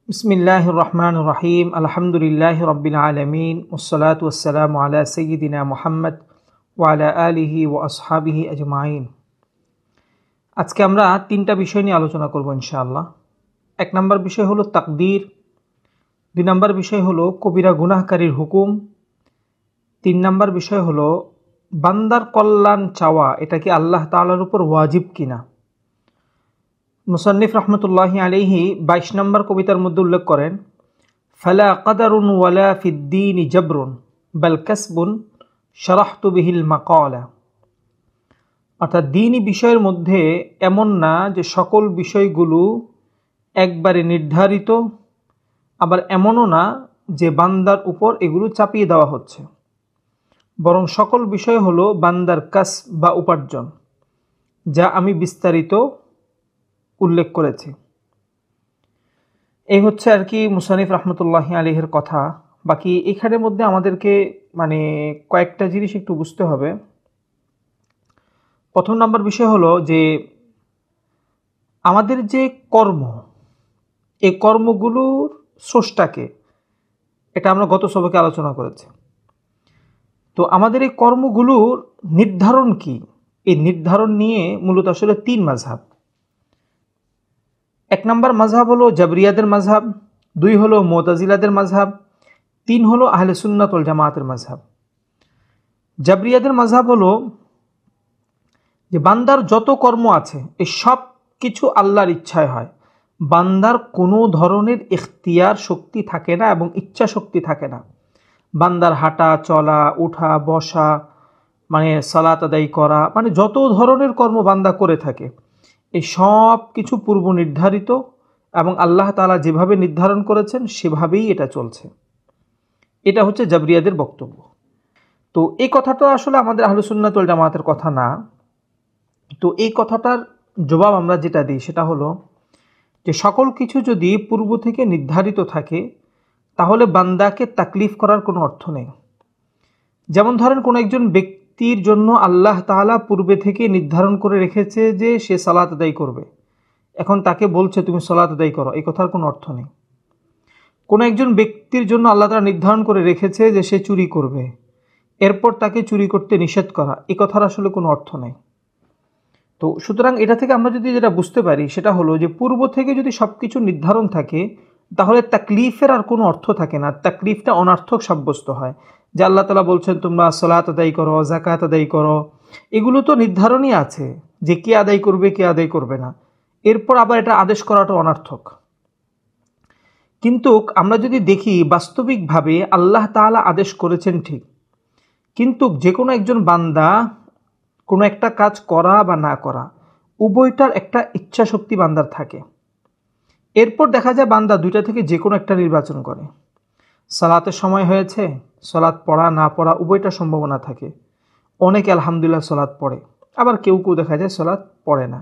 বিসমিল্লাহির রহমানির রহিম। আলহামদুলিল্লাহি রাব্বিল আলামিন ওয়াসসালাতু ওয়াসসালামু আলা সাইয়্যিদিনা মুহাম্মদ ওয়া আলা আলিহি ওয়া আসহাবিহি আজমাইন। আজকে আমরা তিনটা বিষয় নিয়ে আলোচনা করব ইনশাআল্লাহ। এক নম্বর বিষয় হলো তাকদীর, দুই নম্বর বিষয় হলো কবিরা গুনাহকারীর হুকুম, তিন নম্বর বিষয় হলো বান্দার কল্যাণ চাওয়া এটা কি আল্লাহ তাআলার উপর ওয়াজিব কিনা। মুসান্নিফ রহমতুল্লাহি আলাইহি 22 নম্বর কবিতার মধ্যে উল্লেখ করেন, ফালা কাদারুন ওয়ালা ফিদ্দীনি জাবরুন বাল কাসবুন শারাহতু বিহিল মাকালা। অর্থাৎ দ্বীনি বিষয়ের মধ্যে এমন না যে সকল বিষয়গুলো একবারে নির্ধারিত, আবার এমনও না যে বান্দার উপর এগুলো চাপিয়ে দেওয়া হচ্ছে, বরং সকল বিষয় হলো বান্দার কাসব বা উপার্জন, যা আমি বিস্তারিত উল্লেখ করেছি। এই হচ্ছে আর কি মুসানিফ রহমতুল্লাহি আলাইহির কথা। বাকি এখানের মধ্যে আমাদেরকে কয়েকটা জিনিস একটু বুঝতে হবে। প্রথম নম্বর বিষয় হলো যে আমাদের যে কর্ম, এই কর্মগুলোর স্রষ্টাকে, এটা আমরা গত সবকে আলোচনা করেছি। তো আমাদের এই কর্মগুলোর নির্ধারণ কি, এই নির্ধারণ নিয়ে মূলত আসলে তিন মাযহাব। এক নম্বর মাযহাব হলো জাবরিয়াদের মাযহাব, দুই হলো মুতাজিলাদের মাযহাব, তিন হলো আহলে সুন্নাত ওয়াল জামাতের মাযহাব। জাবরিয়াদের মাযহাব হলো যে বান্দার যত কর্ম আছে এই সব কিছু আল্লাহর ইচ্ছায় হয়, বান্দার কোনো ধরনের ইখতিয়ার শক্তি থাকে না এবং ইচ্ছা শক্তি থাকে না। বান্দার হাঁটা চলা, উঠা বসা, সালাত আদায় করা, যত ধরনের কর্ম বান্দা করে থাকে এই সব কিছু পূর্ব নির্ধারিত এবং আল্লাহ তাআলা যেভাবে নির্ধারণ করেছেন সেভাবেই এটা চলছে। এটা হচ্ছে জাবরিয়াদের বক্তব্য। তো এই কথাটা আসলে আমাদের আহলুস সুন্নাত ওয়াল জামাতের কথা না। তো এই কথাটার জবাব আমরা যেটা দিই সেটা হলো যে সকল কিছু যদি পূর্ব থেকে নির্ধারিত থাকে তাহলে বান্দাকে তাকলিফ করার কোনো অর্থ নেই। যেমন ধরেন কোনো একজন ব্যক্তির জন্য আল্লাহ তাআলা পূর্বে থেকে নির্ধারণ করে রেখেছে যে সে সালাত আদায় করবে, এখন তাকে বলছে তুমি সালাত আদায় করো, এই কথার কোনো অর্থ নেই। কোনো একজন ব্যক্তির জন্য আল্লাহ তাআলা নির্ধারণ করে রেখেছে যে সে চুরি করবে, এরপর তাকে চুরি করতে নিষেধ করা, এই কথার আসলে কোনো অর্থ নেই। তো সুতরাং এটা থেকে আমরা যদি যেটা বুঝতে পারি সেটা হলো যে পূর্ব থেকে যদি সব কিছু নির্ধারণ থাকে তাহলে তাকলিফের আর কোনো অর্থ থাকে না, তাকলিফটা অনর্থক সাব্যস্ত হয়। যে আল্লাহ তাআলা বলছেন তোমরা সালাত আদায় করো, যাকাত আদায় করো, এগুলো তো নির্ধারণই আছে যে কে আদায় করবে কে আদায় করবে না, এরপর আবার এটা আদেশ করাটা অনর্থক। কিন্তু আমরা যদি দেখি বাস্তবিকভাবে আল্লাহ তাআলা আদেশ করেছেন ঠিক, কিন্তু যে কোনো একজন বান্দা কোনো একটা কাজ করা বা না করা উভয়টার একটা ইচ্ছা শক্তি বান্দার থাকে। এরপর দেখা যায় বান্দা দুইটা থেকে যে কোনো একটা নির্বাচন করে। সালাতের সময় হয়েছে, সালাত পড়া না পড়া উভয়টার সম্ভাবনা থাকে। অনেকে আলহামদুলিল্লাহ সালাত পড়ে, আবার কেউ কেউ দেখা যায় সালাত পড়ে না।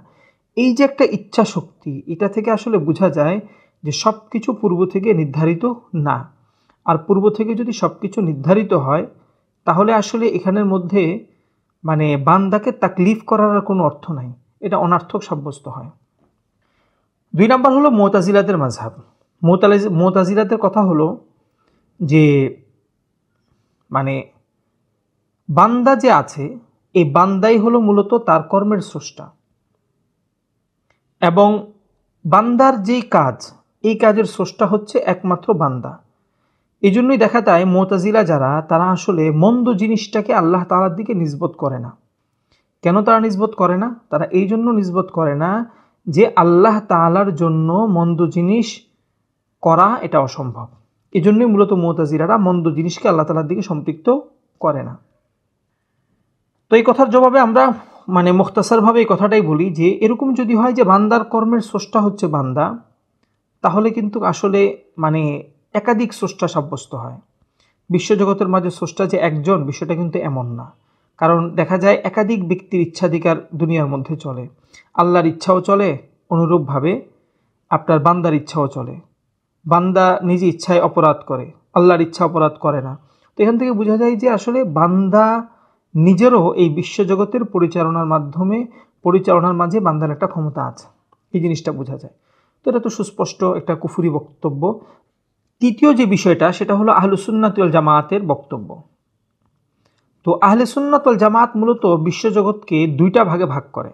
এই যে একটা ইচ্ছা শক্তি, এটা থেকে আসলে বোঝা যায় যে সব কিছু পূর্ব থেকে নির্ধারিত না। আর পূর্ব থেকে যদি সব কিছু নির্ধারিত হয় তাহলে আসলে এখানের মধ্যে বান্দাকে তাকলিফ করার আর কোনো অর্থ নাই, এটা অনর্থক সাব্যস্ত হয়। দুই নাম্বার হলো মুতাজিলাদের মাযহাব। মুতাজিলাদের কথা হলো যে বান্দা যে আছে এই বান্দাই হলো মূলত তার কর্মের স্রষ্টা, এবং বান্দার যেই কাজ এই কাজের স্রষ্টা হচ্ছে একমাত্র বান্দা। এই জন্যই দেখা যায় মুতাজিলা যারা, তারা আসলে মন্দ জিনিসটাকে আল্লাহ তাআলার দিকে নিসবত করে না। কেন তারা নিসবত করে না? তারা এই জন্য নিসবত করে না যে আল্লাহ তাআলার জন্য মন্দ জিনিস করা এটা অসম্ভব। এই জন্যই মূলত মুতাজিলারা মন্দ জিনিসকে আল্লাহ তাআলার দিকে সম্পৃক্ত করে না। তো এই কথার জবাবে আমরা মুখতাসারভাবে এই কথাটাই বলি যে এরকম যদি হয় যে বান্দার কর্মের স্রষ্টা হচ্ছে বান্দা, তাহলে কিন্তু আসলে একাধিক স্রষ্টা সাব্যস্ত হয়। বিশ্বজগতের মাঝে স্রষ্টা যে একজন, বিষয়টা কিন্তু এমন না। কারণ দেখা যায় একাধিক ব্যক্তির ইচ্ছাধিকার দুনিয়ার মধ্যে চলে। আল্লাহর ইচ্ছাও চলে, অনুরূপভাবে আপনার বান্দার ইচ্ছাও চলে। বান্দা নিজে ইচ্ছায় অপরাধ করে, আল্লাহর ইচ্ছা অপরাধ করে না। তো এখান থেকে বোঝা যায় যে আসলে বান্দা নিজেরও এই বিশ্বজগতের পরিচালনার মাঝে বান্দার একটা ক্ষমতা আছে, এই জিনিসটা বোঝা যায়। তো এটা তো সুস্পষ্ট একটা কুফরি বক্তব্য। তৃতীয় যে বিষয়টা সেটা হলো আহলুস সুন্নাত ওয়াল জামাতের বক্তব্য। তো আহলে সুন্নাত ওয়াল জামাত মূলত বিশ্বজগৎকে দুইটা ভাগে ভাগ করে।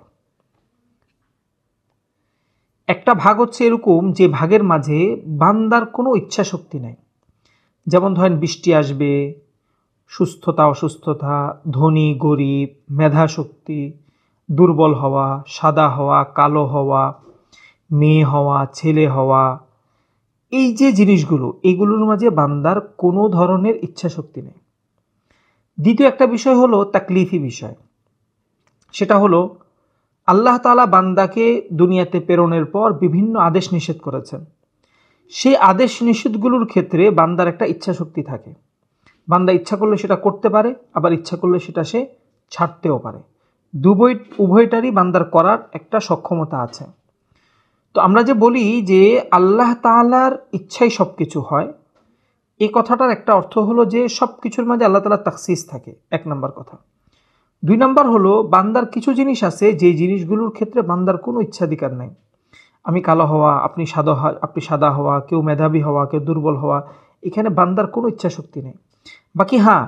একটা ভাগ হচ্ছে এরকম যে ভাগের মাঝে বান্দার কোনো ইচ্ছা শক্তি নেই। যেমন ধরেন বৃষ্টি আসবে, সুস্থতা অসুস্থতা, ধনী গরিব, মেধা শক্তি, দুর্বল হওয়া, সাদা হওয়া, কালো হওয়া, মেয়ে হওয়া, ছেলে হওয়া, এই যে জিনিসগুলো, এগুলোর মাঝে বান্দার কোনো ধরনের ইচ্ছা শক্তি নেই। দ্বিতীয় একটা বিষয় হলো তাকলিফি বিষয়। সেটা হলো আল্লাহ তাআলা বান্দাকে দুনিয়াতে প্রেরণের পর বিভিন্ন আদেশ নিষেধ করেছেন। সেই আদেশ নিষেধগুলোর ক্ষেত্রে বান্দার একটা ইচ্ছা শক্তি থাকে। বান্দা ইচ্ছা করলে সেটা করতে পারে, আবার ইচ্ছা করলে সেটা সে ছাড়তেও পারে। উভয়টারই বান্দার করার একটা সক্ষমতা আছে। তো আমরা যে বলি যে আল্লাহ তাআলার ইচ্ছাই সব কিছু হয়, এই কথাটার একটা অর্থ হলো যে সব কিছুর মাঝে আল্লাহ তাআলার তাখসিস থাকে, এক নম্বর কথা। দুই নম্বর হলো বান্দার কিছু জিনিস আছে যে জিনিসগুলোর ক্ষেত্রে বান্দার কোনো ইচ্ছাধিকার নাই। আমি কালো হওয়া, আপনি সাদা হওয়া, কেউ মেধাবী হওয়া, কেউ দুর্বল হওয়া, এখানে বান্দার কোনো ইচ্ছা শক্তি নেই। বাকি হ্যাঁ,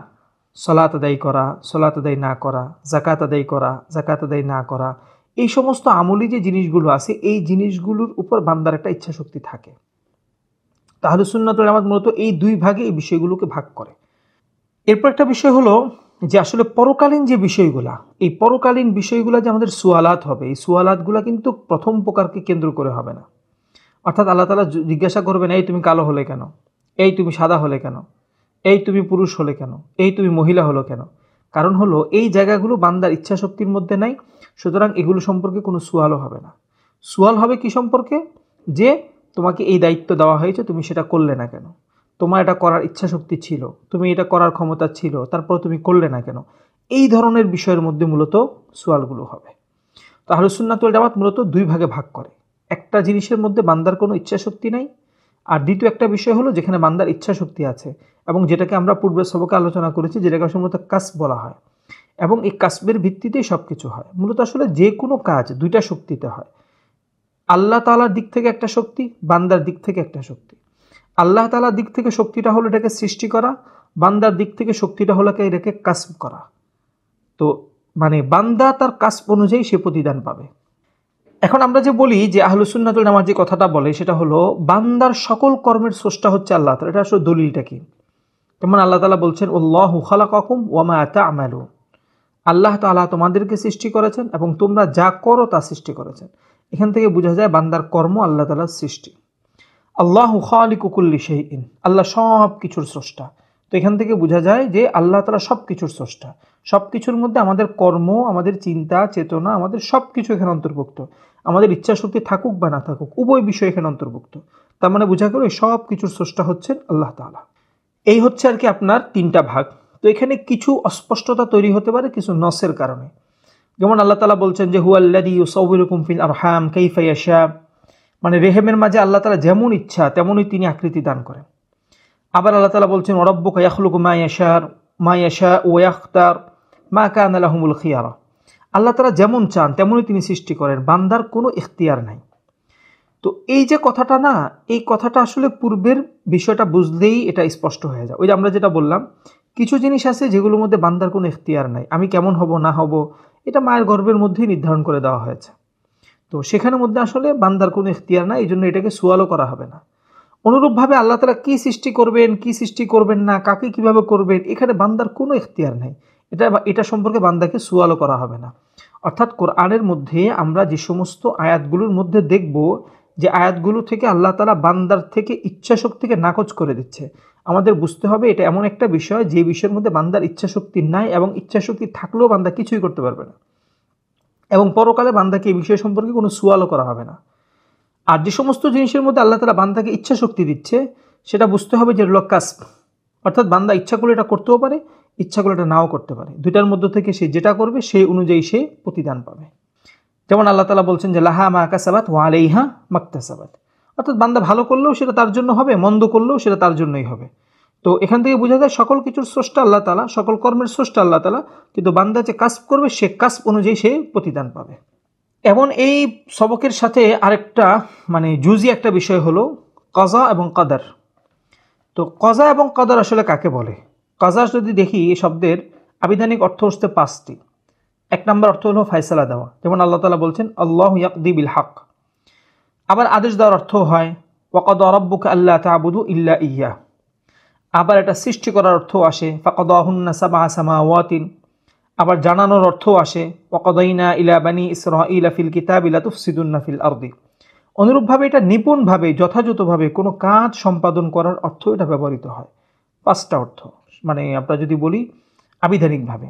সলাত আদায় করা, সলাত আদায় না করা, জাকাত আদায় করা, জাকাত আদায় না করা, এই সমস্ত আমলি যে জিনিসগুলো আছে এই জিনিসগুলোর উপর বান্দার একটা ইচ্ছা শক্তি থাকে। তাহলে সুন্নাত ওয়াল জামাত মূলত এই দুই ভাগে এই বিষয়গুলোকে ভাগ করে। এরপর একটা বিষয় হলো যে আসলে পরকালীন যে বিষয়গুলা, এই পরকালীন বিষয়গুলো যে আমাদের সুয়ালাত হবে, এই সুয়ালাতগুলো কিন্তু প্রথম প্রকারকে কেন্দ্র করে হবে না। অর্থাৎ আল্লাহ তাআলা জিজ্ঞাসা করবেন, এই তুমি কালো হলে কেন, এই তুমি সাদা হলে কেন, এই তুমি পুরুষ হলে কেন, এই তুমি মহিলা হলো কেন। কারণ হলো এই জায়গাগুলো বান্দার ইচ্ছা শক্তির মধ্যে নাই, সুতরাং এগুলো সম্পর্কে কোনো সুয়ালও হবে না। সুয়াল হবে কি সম্পর্কে, যে তোমাকে এই দায়িত্ব দেওয়া হয়েছে, তুমি সেটা করলে না কেন, তোমার এটা করার ইচ্ছা শক্তি ছিল, তুমি এটা করার ক্ষমতা ছিল, তারপর তুমি করলে না কেন, এই ধরনের বিষয়ের মধ্যে মূলত সুয়ালগুলো হবে। তো আহলুস সুন্নাত ওয়াল জামাত মূলত দুই ভাগে ভাগ করে। একটা জিনিসের মধ্যে বান্দার কোনো ইচ্ছা শক্তি নাই, আর দ্বিতীয় একটা বিষয় হলো যেখানে বান্দার ইচ্ছা শক্তি আছে, এবং যেটাকে আমরা পূর্বের সবকে আলোচনা করেছি, যেটাকে আসলে মূলত কাসব বলা হয়, এবং এই কাসবের ভিত্তিতেই সব কিছু হয়। মূলত আসলে যে কোনো কাজ দুইটা শক্তিতে হয়। আল্লাহ তাআলার দিক থেকে একটা শক্তি, বান্দার দিক থেকে একটা শক্তি। আল্লাহ তাআলার দিক থেকে শক্তিটা হলো এটাকে সৃষ্টি করা, বান্দার দিক থেকে শক্তিটা হলো এটাকে কাসব করা। তো মানে বান্দা তার কাসব অনুযায়ী সে প্রতিদান পাবে। এখন আমরা যে বলি যে আহলুস সুন্নাত ওয়াল জামাত যে কথাটা বলে সেটা হলো বান্দার সকল কর্মের স্রষ্টা হচ্ছে আল্লাহ তাআলা। এটা আসলে দলিলটা কি? যেমন আল্লাহ তাআলা বলছেন, আল্লাহু খালাকাকুম ওয়া মা তা'মালুন। আল্লাহ তাআলা তোমাদেরকে সৃষ্টি করেছেন এবং তোমরা যা করো তা সৃষ্টি করেছেন। এখান থেকে বোঝা যায় বান্দার কর্ম আল্লাহ তাআলার সৃষ্টি। আল্লাহু খালিকু কুল্লি শাইইন, আল্লাহ সব কিছুর স্রষ্টা। তো এখান থেকে বোঝা যায় যে আল্লাহ তাআলা সব কিছুর স্রষ্টা। সব কিছুর মধ্যে আমাদের কর্ম, আমাদের চিন্তা চেতনা, আমাদের সব কিছু এখানে অন্তর্ভুক্ত। আমাদের ইচ্ছা শক্তি থাকুক বা না থাকুক, উভয় বিষয় এখানে অন্তর্ভুক্ত। তার মানে বোঝা গেল সব কিছুর স্রষ্টা হচ্ছেন আল্লাহ তাআলা। এই হচ্ছে আর কি আপনার তিনটা ভাগ। তো এখানে কিছু অস্পষ্টতা তৈরি হতে পারে কিছু নসের কারণে। যেমন আল্লাহ তাআলা বলছেন যে হুয়াল্লাযী ইউসাউবিরুকুম ফিল আরহাম কাইফা ইয়াশা, মানে রেহেমের মাঝে আল্লাহ তাআলা যেমন ইচ্ছা তেমনই তিনি আকৃতি দান করেন। আবার আল্লাহ তাআলা বলছেন ওয়ারাব্বুকা ইয়াখলুকু মা ইয়াশা ওয়া ইয়াখতার মা কানা লাহুমুল খিয়ারা। আল্লাহ তাআলা যেমন চান তেমনই তিনি সৃষ্টি করেন, বান্দার কোনো ইখতিয়ার নাই। তো এই যে কথাটা না, এই কথাটা আসলে পূর্বের বিষয়টা বুঝলেই এটা স্পষ্ট হয়ে যায়। ওই যে আমরা যেটা বললাম, কিছু জিনিস আছে যেগুলোর মধ্যে বান্দার কোনো ইখতিয়ার নাই। আমি কেমন হব না হব এটা মায়ের গর্ভের মধ্যেই নির্ধারণ করে দেওয়া হয়েছে। তো সেখানের মধ্যে আসলে বান্দার কোনো ইখতিয়ার নাই, এই জন্য এটাকে সুয়ালও করা হবে না। অনুরূপভাবে আল্লাহ তাআলা কী সৃষ্টি করবেন, কী সৃষ্টি করবেন না, কাকে কিভাবে করবেন, এখানে বান্দার কোনো ইখতিয়ার নাই। এটা সম্পর্কে বান্দাকে সুয়ালও করা হবে না। অর্থাৎ কোরআনের মধ্যে আমরা যে সমস্ত আয়াতগুলোর মধ্যে দেখব যে আয়াতগুলো থেকে আল্লাহ তাআলা বান্দার থেকে ইচ্ছা শক্তিকে নাকচ করে দিচ্ছে, আমাদের বুঝতে হবে এটা এমন একটা বিষয় যে বিষয়ের মধ্যে বান্দার ইচ্ছা শক্তি নাই, এবং ইচ্ছা শক্তি থাকলেও বান্দা কিছুই করতে পারবে না, এবং পরকালে বান্দাকে এই বিষয় সম্পর্কে কোনো সুয়ালও করা হবে না। আর যে সমস্ত জিনিসের মধ্যে আল্লাহ তাআলা বান্দাকে ইচ্ছা শক্তি দিচ্ছে সেটা বুঝতে হবে যে হলো কাসব, অর্থাৎ বান্দা ইচ্ছা করলে এটা করতেও পারে, ইচ্ছা করলে এটা নাও করতে পারে। দুইটার মধ্য থেকে সে যেটা করবে সেই অনুযায়ী সে প্রতিদান পাবে। যেমন আল্লাহ তাআলা বলছেন যে লাহা মা কাসাবাত ওয়া আলাইহা মাকতাসাবাত, অর্থাৎ বান্দা ভালো করলেও সেটা তার জন্য হবে, মন্দ করলেও সেটা তার জন্যই হবে। তো এখান থেকে বোঝা যায় সকল কিছুর স্রষ্টা আল্লাহ তাআলা, সকল কর্মের স্রষ্টা আল্লাহ তাআলা, কিন্তু বান্দা যে কাসব করবে সে কাসব অনুযায়ী সে প্রতিদান পাবে। এবং এই সবকের সাথে আরেকটা মানে জুজি একটা বিষয় হলো কাজা এবং কাদার। তো কাজা এবং কাদার আসলে কাকে বলে? কাজা যদি দেখি এই শব্দের আবিধানিক অর্থ হচ্ছে 5টি। 1 নম্বর অর্থ হলো ফায়সালা দেওয়া, যেমন আল্লাহ তাআলা বলছেন আল্লাহু ইয়াকদি বিল হক। আবার আদেশ দেওয়ার অর্থ হয় ওয়াকাদা রাব্বুকা আল্লা তা'বুদু ইল্লা ইয়্যাহ। আবার এটা সৃষ্টি করার অর্থ আসে ফাকাদাহুন্না সাবআ সামাওয়াতিন। আবার জানানোর অর্থ আসে ওয়াকাদাইনা ইলা বানি ইসরাঈলা ফিল কিতাবি লা তুফসিদুন্না ফিল আরদি। অনুরূপভাবে এটা নিপুণভাবে যথাযথভাবে কোনো কাজ সম্পাদন করার অর্থ এটা ব্যবহৃত হয়। 5টা অর্থ, মানে আমরা যদি বলি আবিধানিকভাবে।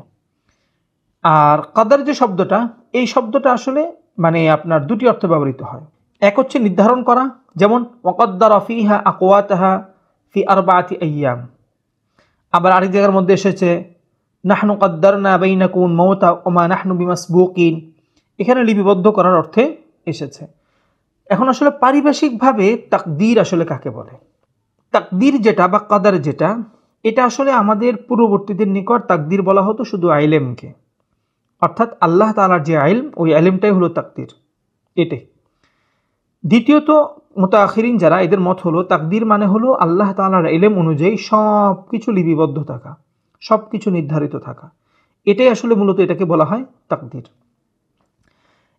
আর কাদার যে শব্দটা, এই শব্দটা আসলে মানে আপনার 2টি অর্থ ব্যবহৃত হয়। এক হচ্ছে নির্ধারণ করা, যেমন ওয়াকাদ্দারা ফিহা আকওয়াতাহা ফি আরবাআতি আইয়াম। আবার আরেক জায়গার মধ্যে এসেছে নাহনু কাদ্দারনা বাইনাকুম মাউতা ওমা নাহনু বিমাসবুকিন। এখানে লিপিবদ্ধ করার অর্থে এসেছে। এখন আসলে পারিভাষিকভাবে তাকদীর আসলে কাকে বলে? তাকদীর যেটা বা কাদার যেটা, এটা আসলে আমাদের পূর্ববর্তীদের নিকট তাকদীর বলা হতো শুধু আইলেমকে, অর্থাৎ আল্লাহ তাআলার যে আইলম, ওই আইলেমটাই হলো তাকদীর, এটাই। দ্বিতীয়ত মুতাআখিরিন যারা, এদের মত হলো তাকদীর মানে হলো আল্লাহ তাআলার ইলম অনুযায়ী সব কিছু লিপিবদ্ধ থাকা, সব কিছু নির্ধারিত থাকা। এটাই আসলে মূলত এটাকে বলা হয় তাকদীর।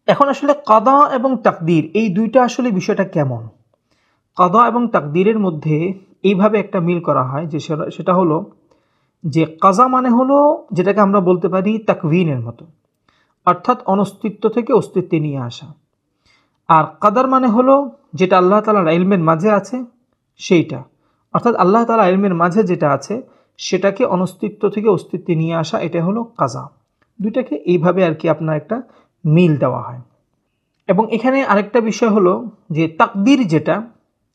এখন আসলে কাদা এবং তাকদীর এই দুইটা আসলে বিষয়টা কেমন? কাদা এবং তাকদীরের মধ্যে এইভাবে একটা মিল করা হয় যে সেটা হলো যে কাজা মানে হলো যেটাকে আমরা বলতে পারি তাকভিনের মতো, অর্থাৎ অনস্তিত্ব থেকে অস্তিত্বে নিয়ে আসা। আর কাদার মানে হলো যেটা আল্লাহ তাআলার ইলমের মাঝে আছে সেইটা, অর্থাৎ আল্লাহ তাআলার ইলমের মাঝে যেটা আছে সেটাকে অনস্তিত্ব থেকে অস্তিত্বে নিয়ে আসা, এটা হলো কাজা। দুইটাকে এইভাবে আর কি আপনার একটা মিল দেওয়া হয়। এবং এখানে আরেকটা বিষয় হলো যে তাকদীর যেটা,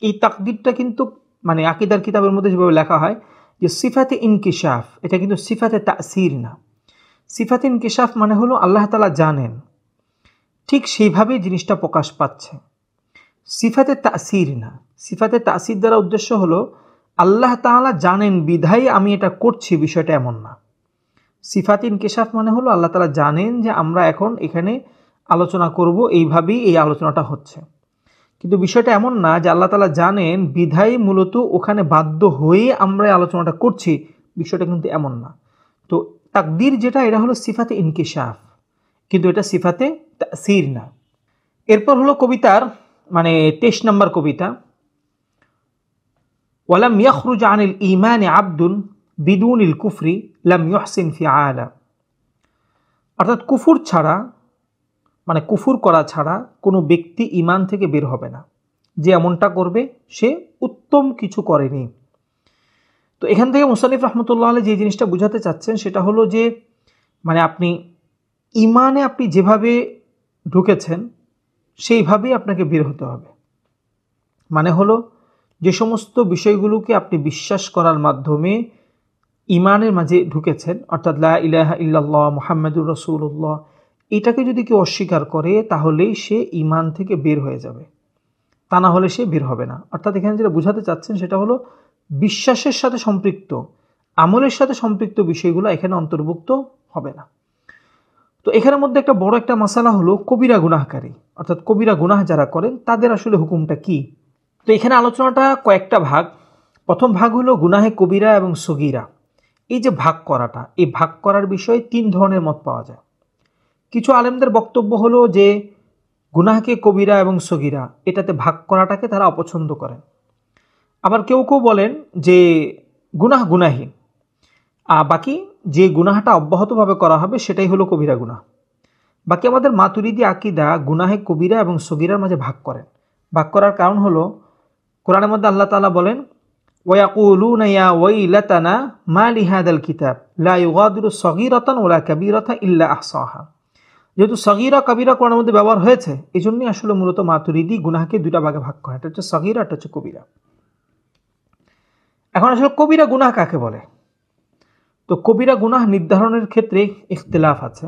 এই তাকদীরটা কিন্তু মানে আকীদার কিতাবের মধ্যে যেভাবে লেখা হয় যে সিফাতে ইনকিশাফ, এটা কিন্তু সিফাতে তাসির না। সিফাতে ইনকিশাফ মানে হলো আল্লাহ তাআলা জানেন, ঠিক সেইভাবেই জিনিসটা প্রকাশ পাচ্ছে। সিফাতে তাসির না। সিফাতে তাসির দ্বারা উদ্দেশ্য হলো আল্লাহ তাআলা জানেন বিধায় আমি এটা করছি, বিষয়টা এমন না। সিফাতে ইনকিশাফ মানে হলো আল্লাহ তাআলা জানেন যে আমরা এখন এখানে আলোচনা করব, এইভাবেই এই আলোচনাটা হচ্ছে। কিন্তু বিষয়টা এমন না যে আল্লাহ তাআলা জানেন বিধায় মূলত ওখানে বাধ্য হয়ে আমরা এই আলোচনাটা করছি, বিষয়টা কিন্তু এমন না। তো তাকদীর যেটা, এটা হলো সিফাতে ইনকিশাফ, কিন্তু এটা সিফাতে তাসির না। এরপর হলো কবিতার মানে 23 নম্বর কবিতা, ওয়ালাম ইয়াখরুজ আনিল ঈমানি আবদুন বিদুনিল কুফরি লাম ইউহসিন ফিআলা। অর্থাৎ কুফর ছাড়া, মানে কুফর করা ছাড়া কোনো ব্যক্তি ঈমান থেকে বের হবে না। যে এমনটা করবে সে উত্তম কিছু করেনি। তো এখান থেকে মুসান্নিফ রাহমাতুল্লাহ আলাইহি যে জিনিসটা বোঝাতে চাচ্ছেন সেটা হলো যে মানে আপনি ঈমানে আপনি যেভাবে ঢুকেছেন সেইভাবেই আপনাকে বের হতে হবে। মানে হলো যে সমস্ত বিষয়গুলোকে আপনি বিশ্বাস করার মাধ্যমে ঈমানের মাঝে ঢুকেছেন, অর্থাৎ লা ইলাহা ইল্লাল্লাহ মুহাম্মাদুর রাসূলুল্লাহ, এটাকে যদি কেউ অস্বীকার করে তাহলেই সে ঈমান থেকে বের হয়ে যাবে, তা না হলে সে বের হবে না। অর্থাৎ এখানে যেটা বোঝাতে চাচ্ছেন সেটা হলো বিশ্বাসের সাথে সম্পৃক্ত, আমলের সাথে সম্পৃক্ত বিষয়গুলো এখানে অন্তর্ভুক্ত হবে না। তো এখানের মধ্যে একটা বড় একটা মাসালা হলো কবিরা গুনাহকারী, অর্থাৎ কবিরা গুনাহ যারা করেন তাদের আসলে হুকুমটা কি। তো এখানে আলোচনাটা কয়েকটা ভাগ। প্রথম ভাগ হলো গুনাহে কবিরা এবং সগীরা। এই যে ভাগ করাটা, এই ভাগ করার বিষয়ে 3 ধরনের মত পাওয়া যায়। কিছু আলেমদের বক্তব্য হলো যে গুনাহকে কবিরা এবং সগীরা এটাতে ভাগ করাটাকে তারা অপছন্দ করেন। আবার কেউ কেউ বলেন যে গুনাহ গুনাহি, বাকি যে গুনাহটা অব্যাহতভাবে করা হবে সেটাই হলো কবিরা গুনাহ। বাকি আমাদের মাতুরিদি আকীদা গুনাহে কবিরা এবং সগীরার মাঝে ভাগ করেন। ভাগ করার কারণ হলো কোরআনের মধ্যে আল্লাহ তাআলা বলেন ওয়ায়াকুলুনা ইয়া ওয়াইলাতানা মা লিহাদাল কিতাব লা ইউগাদিরু সগীরাতান ওয়ালা কাবীরাতান ইল্লা আহসাহা। যেহেতু সগীরা কবিরা কোরআনের মধ্যে ব্যবহার হয়েছে, এই জন্যই আসলে মূলত মাতুরিদি গুনাহকে 2টা ভাগে ভাগ করে, একটা হচ্ছে সগীরা, একটা হচ্ছে কবিরা। এখন আসলে কবিরা গুনাহ কাকে বলে? তো কবিরা গুনাহ নির্ধারণের ক্ষেত্রে ইখতিলাফ আছে।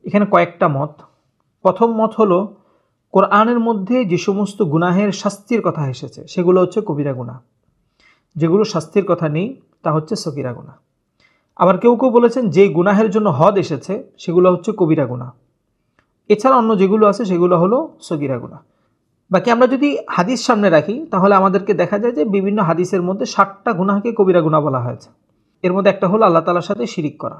এখানে কয়েকটা মত। প্রথম মত হলো কোরআনের মধ্যে যে সমস্ত গুনাহের শাস্তির কথা এসেছে সেগুলো হচ্ছে কবিরা গুনাহ, যেগুলো শাস্তির কথা নেই তা হচ্ছে সগীরা গুনাহ। আবার কেউ কেউ বলেছেন যে গুনাহের জন্য হদ এসেছে সেগুলো হচ্ছে কবিরা গুনাহ, এছাড়া অন্য যেগুলো আছে সেগুলো হলো সগীরা গুনাহ। বাকি আমরা যদি হাদিস সামনে রাখি তাহলে আমাদেরকে দেখা যায় যে বিভিন্ন হাদিসের মধ্যে 60টা গুনাহকে কবিরা গুনাহ বলা হয়েছে। এর মধ্যে একটা হলো আল্লাহ তাআলার সাথে শিরিক করা,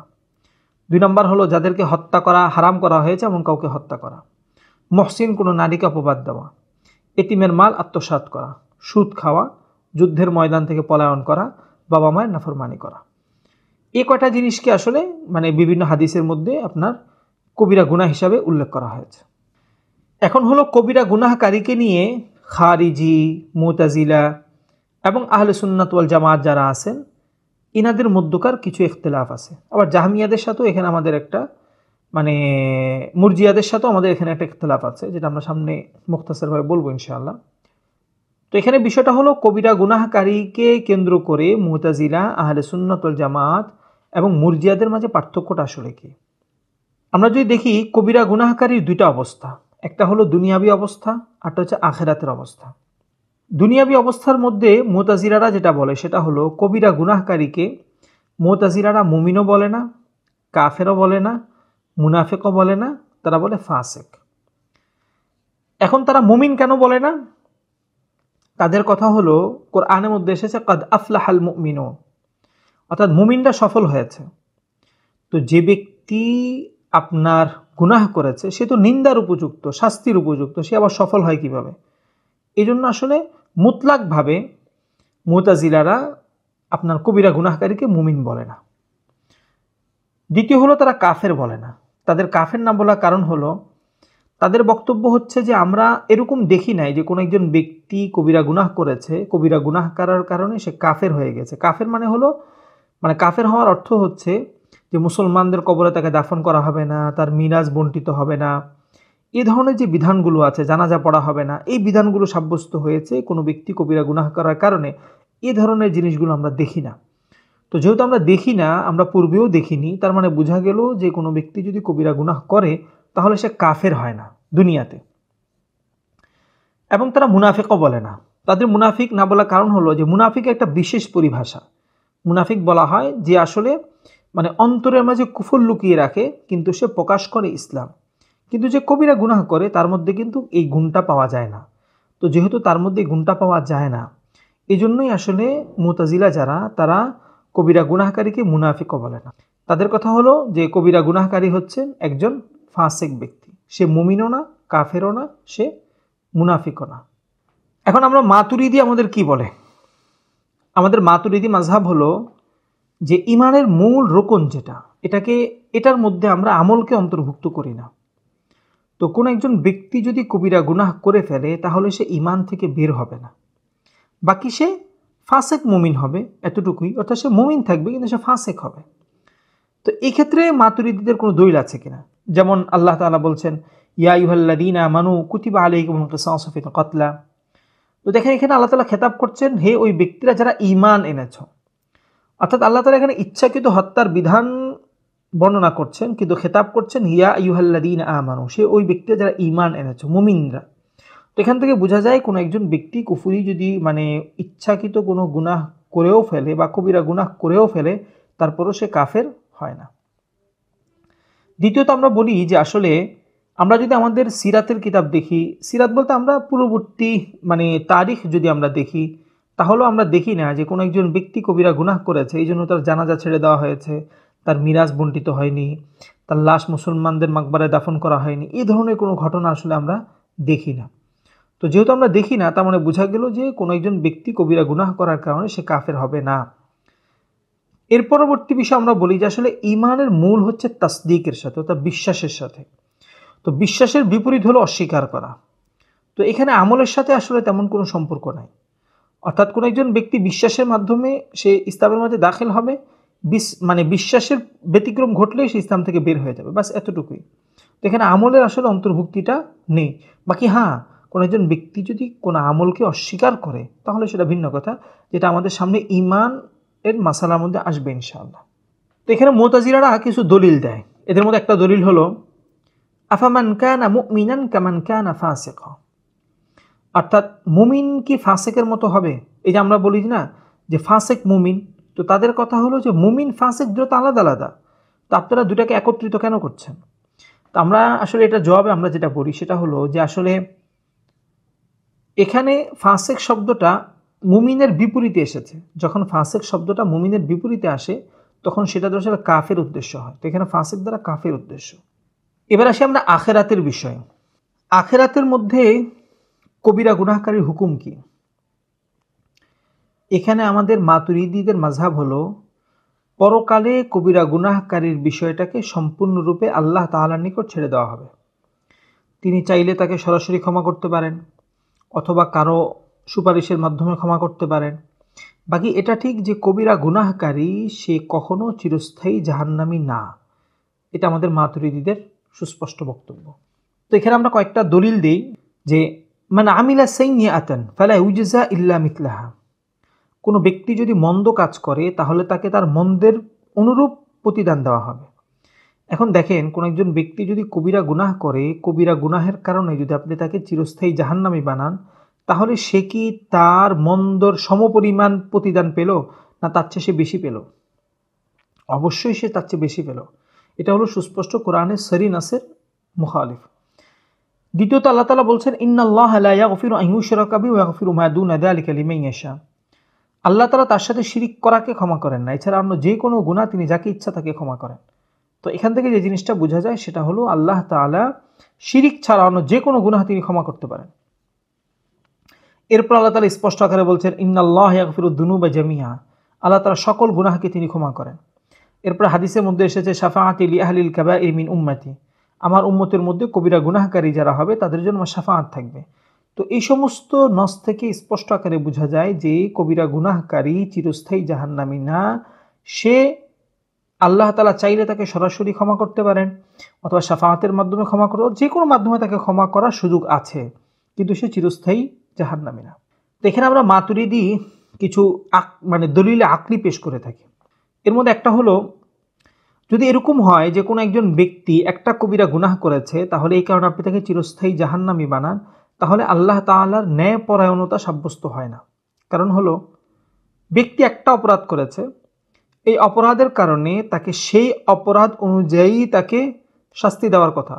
2 নম্বর হলো যাদেরকে হত্যা করা হারাম করা হয়েছে এমন কাউকে হত্যা করা, মুহসিন কোনো নারীকে অপবাদ দেওয়া, এতিমের মাল আত্মসাৎ করা, সুদ খাওয়া, যুদ্ধের ময়দান থেকে পলায়ন করা, বাবা মায়ের নাফরমানি করা। এই কয়টা জিনিসকে আসলে মানে বিভিন্ন হাদিসের মধ্যে আপনার কবিরা গুনাহ হিসাবে উল্লেখ করা হয়েছে। এখন হলো কবিরা গুনাহকারীকে নিয়ে খারিজি, মুতাজিলা এবং আহলে সুন্নাত ওয়াল জামাত যারা আছেন ইনাদের মধ্যকার কিছু ইখতিলাফ আছে। আবার জাহমিয়াদের সাথেও এখানে আমাদের একটা মানে মুরজিয়াদের সাথেও আমাদের এখানে একটা ইখতিলাফ আছে, যেটা আমরা সামনে মুখতাসারভাবে বলবো ইনশাআল্লাহ। তো এখানে বিষয়টা হলো কবিরা গুনাহকারীকে কেন্দ্র করে মুতাজিলা, আহলে সুন্নাত ওয়াল জামাত এবং মুরজিয়াদের মাঝে পার্থক্যটা আসলে কি। আমরা যদি দেখি কবিরা গুনাহকারীর 2টা অবস্থা, একটা হলো দুনিয়াবী অবস্থা, আরটা হচ্ছে আখিরাতের অবস্থা। দুনিয়াবী অবস্থার মধ্যে মুতাজিলারা যেটা বলে সেটা হলো কবিরা গুনাহকারীকে মুতাজিলারা মুমিনও বলে না, কাফেরও বলে না, মুনাফিকও বলে না, তারা বলে ফাসিক। এখন তারা মুমিন কেন বলে না? তাদের কথা হলো কোরআনের মধ্যে এসেছে কাদ আফলাহাল মুমিনুন, অর্থাৎ মুমিনরা সফল হয়েছে। তো যে ব্যক্তি আপনার গুনাহ করেছে সে তো নিন্দার উপযুক্ত, শাস্তির উপযুক্ত, সে আবার সফল হয় কিভাবে? এই জন্য আসলে মুতলাকভাবে মুতাজিলারা আপনার কবিরা গুনাহকারীকে মুমিন বলে না। দ্বিতীয় হলো তারা কাফের বলে না। তাদের কাফের না বলার কারণ হলো তাদের বক্তব্য হচ্ছে যে আমরা এরকম দেখি নাই যে কোনো একজন ব্যক্তি কবিরা গুনাহ করেছে, কবিরা গুনাহ করার কারণে সে কাফের হয়ে গেছে। কাফের মানে হলো মানে কাফের হওয়ার অর্থ হচ্ছে যে মুসলমানদের কবরে তাকে দাফন করা হবে না, তার মিরাজ বন্টিত হবে না, এই ধরনের যে বিধানগুলো আছে, জানাজা পড়া হবে না, এই বিধানগুলো সাব্যস্ত হয়েছে কোনো ব্যক্তি কবিরা গুনাহ করার কারণে। এই ধরনের জিনিসগুলো আমরা দেখি না। তো যেহেতু আমরা দেখি না, আমরা পূর্বেও দেখিনি, তার মানে বোঝা গেল যে কোনো ব্যক্তি যদি কবিরা গুনাহ করে তাহলে সে কাফের হয় না দুনিয়াতে। এবং তারা মুনাফিকও বলে না। তাদের মুনাফিক না বলার কারণ হলো যে মুনাফিক একটা বিশেষ পরিভাষা। মুনাফিক বলা হয় যে আসলে মানে অন্তরের মাঝে কুফর লুকিয়ে রাখে কিন্তু সে প্রকাশ করে ইসলাম, কিন্তু যে কবিরা গুনাহ করে তার মধ্যে কিন্তু এই গুণটা পাওয়া যায় না। তো যেহেতু তার মধ্যে এই গুণটা পাওয়া যায় না, এই জন্যই আসলে মুতাজিলা যারা তারা কবিরা গুনাহকারীকে মুনাফিকও বলে না। তাদের কথা হলো যে কবিরা গুনাহকারী হচ্ছেন একজন ফাসিক ব্যক্তি, সে মুমিনও না, কাফেরও না, সে মুনাফিকও না। এখন আমরা মাতুরিদি আমাদের কি বলে? আমাদের মাতুরিদি মাযহাব হলো যে ইমানের মূল রোকন যেটা, এটার মধ্যে আমরা আমলকে অন্তর্ভুক্ত করি না। তো কোন একজন ব্যক্তি যদি কবিরা গুনাহ করে ফেলে তাহলে সে ইমান থেকে বের হবে না, বাকি সে ফাসেক মুমিন হবে, এতটুকুই। অর্থাৎ সে মুমিন থাকবে কিন্তু সে ফাসেক হবে। তো এই ক্ষেত্রে মাতুরিদিদের কোনো দলিল আছে কিনা? যেমন আল্লাহ তাআলা বলছেন ইয়া আইয়ুহাল্লাযীনা আমানু কুতিবা আলাইকুমুল কিসাসু ফিল কতলা। তো দেখেন এখানে আল্লাহ তাআলা খেতাব করছেন হে ওই ব্যক্তিরা যারা ঈমান এনেছো। অর্থাৎ আল্লাহ তাআলা এখানে ইচ্ছাকৃত হত্যার বিধান বর্ণনা করছেন, কিন্তু খেতাব করছেন ইয়া আইয়ুহাল্লাযীনা আমানু, সে ওই ব্যক্তিরা যারা ঈমান এনেছো, মুমিনরা। তো এখান থেকে বোঝা যায় কোনো একজন ব্যক্তি কুফরি যদি মানে ইচ্ছাকৃত কোনো গুনাহ করেও ফেলে বা কবিরা গুনাহ করেও ফেলে তারপরও সে কাফের হয় না। দ্বিতীয়ত আমরা বলি যে আসলে আমরা যদি আমাদের সিরাতের কিতাব দেখি, সিরাত বলতে আমরা পূর্ববর্তী মানে তারিখ যদি আমরা দেখি, তাহলেও আমরা দেখি না যে কোনো একজন ব্যক্তি কবিরা গুনাহ করেছে এই জন্য তার জানাজা ছেড়ে দেওয়া হয়েছে, তার মিরাজ বন্টিত হয়নি, তার লাশ মুসলমানদের মাকবারায় দাফন করা হয়নি। এই ধরনের কোনো ঘটনা আসলে আমরা দেখি না। তো যেহেতু আমরা দেখি না, তার মানে বোঝা গেল যে কোনো একজন ব্যক্তি কবিরা গুনাহ করার কারণে সে কাফের হবে না। এর পরবর্তী বিষয় আমরা বলি যে আসলে ঈমানের মূল হচ্ছে তাসদিকের সাথে, অর্থাৎ বিশ্বাসের সাথে। তো বিশ্বাসের বিপরীত হলো অস্বীকার করা। তো এখানে আমলের সাথে আসলে তেমন কোনো সম্পর্ক নাই। অর্থাৎ কোনো একজন ব্যক্তি বিশ্বাসের মাধ্যমে সে ইসলামের মধ্যে দাখিল হবে, মানে বিশ্বাসের ব্যতিক্রম ঘটলেই সে ইসলাম থেকে বের হয়ে যাবে, বাস এতটুকুই। তো এখানে আমলের আসলে অন্তর্ভুক্তিটা নেই। বাকি হ্যাঁ, কোনো একজন ব্যক্তি যদি কোনো আমলকে অস্বীকার করে তাহলে সেটা ভিন্ন কথা, যেটা আমাদের সামনে ঈমান এর মাসালার মধ্যে আসবে ইনশাআল্লাহ। তো এখানে মুতাজিলারা কিছু দলিল দেয়। এদের মধ্যে একটা দলিল হলো আফামান কানা মুমিনান কামান কানা ফাসিকা, অর্থাৎ মুমিন কি ফাসিকের মতো হবে? এই যে আমরা বলি না যে ফাসিক মুমিন, তো তাদের কথা হলো যে মুমিন ফাসিক দুটো আলাদা আলাদা, তো আপনারা দুটাকে একত্রিত কেন করছেন? তো আমরা আসলে এটা জবাবে আমরা যেটা বলি সেটা হলো যে আসলে এখানে ফাসেক শব্দটা মুমিনের বিপরীতে এসেছে। যখন ফাসেক শব্দটা মুমিনের বিপরীতে আসে তখন সেটা তো আসলে কাফের উদ্দেশ্য হয়। তো এখানে ফাসেক দ্বারা কাফের উদ্দেশ্য। এবার আসি আমরা আখেরাতের বিষয়ে। আখেরাতের মধ্যে কবিরা গুনাহকারীর হুকুম কি? এখানে আমাদের মাতুরিদীদের মাযহাব হলো পরকালে কবিরা গুনাহকারীর বিষয়টাকে সম্পূর্ণরূপে আল্লাহ তাআলার নিকট ছেড়ে দেওয়া হবে। তিনি চাইলে তাকে সরাসরি ক্ষমা করতে পারেন অথবা কারো সুপারিশের মাধ্যমে ক্ষমা করতে পারেন। বাকি এটা ঠিক যে কবিরা গুনাহকারী সে কখনো চিরস্থায়ী জাহান্নামী না। এটা আমাদের মাতুরিদীদের সুস্পষ্ট বক্তব্য। তো এখানে আমরা কয়েকটা দলিল দিই যে মান আমিলা সাইয়্যাতান ফালা ইউজজা ইল্লা মিথলাহা। কোনো ব্যক্তি যদি মন্দ কাজ করে তাহলে তাকে তার মন্দের অনুরূপ প্রতিদান দেওয়া হবে। এখন দেখেন কোন একজন ব্যক্তি যদি কবিরা গুনাহ করে, কবিরা গুনাহের কারণে যদি আপনি তাকে চিরস্থায়ী জাহান্নামী বানান, তাহলে সে কি তার মন্দর সমপরিমাণ প্রতিদান পেল না তার চেয়ে সে বেশি পেল? অবশ্যই সে তার চেয়ে বেশি পেল। এটা হলো সুস্পষ্ট কোরআনের সরি নাসের মুখালিফ। দ্বিতীয়ত আল্লাহ তাআলা বলছেন ইন্নাল্লাহা লা ইয়াগফিরু আন ইউশরাকা বিহি ওয়া ইয়াগফিরু মা দুনা যালিকা লিমান ইয়াশা। আল্লাহ তাআলা তার সাথে শিরিক করাকে ক্ষমা করেন না, এছাড়া অন্য যে কোনো গুনাহ তিনি যাকে ইচ্ছা তাকে ক্ষমা করেন। তো এখান থেকে যে জিনিসটা বোঝা যায় সেটা হলো আল্লাহ তাআলা শিরিক ছাড়া অন্য যে কোনো গুনাহ তিনি ক্ষমা করতে পারেন। এরপর আল্লাহ তাআলা স্পষ্ট আকারে বলছেন ইন্নাল্লাহা ইয়াগফিরুদ দুনুবা জামিআ। আল্লাহ তাআলা সকল গুনাহকে তিনি ক্ষমা করেন। এরপর হাদিসের মধ্যে এসেছে শাফাআতি লি আহলিল কাবাইর মিন উম্মতি। আমার উম্মতের মধ্যে কবিরা গুনাহকারী যারা হবে তাদের জন্য আমার শাফাআত থাকবে। তো এই সমস্ত নস থেকে স্পষ্ট আকারে বোঝা যায় যে কবিরা গুনাহকারী চিরস্থায়ী জাহান্নামী না। সে আল্লাহ তাআলা চাইলে তাকে সরাসরি ক্ষমা করতে পারেন অথবা শাফাআতের মাধ্যমে ক্ষমা করতে, যে কোনো মাধ্যমে তাকে ক্ষমা করার সুযোগ আছে, কিন্তু সে চিরস্থায়ী জাহান্নামী না। তো এখানে আমরা মাতুরিদি কিছু দলিলে আকলি পেশ করে থাকি। এর মধ্যে একটা হলো যদি এরকম হয় যে কোনো একজন ব্যক্তি একটা কবিরা গুনাহ করেছে তাহলে এই কারণে আপনি তাকে চিরস্থায়ী জাহান্নামী বানান, তাহলে আল্লাহ তাআলার ন্যায়পরায়ণতা সাব্যস্ত হয় না। কারণ হলো ব্যক্তি একটা অপরাধ করেছে, এই অপরাধের কারণে তাকে সেই অপরাধ অনুযায়ী তাকে শাস্তি দেওয়ার কথা।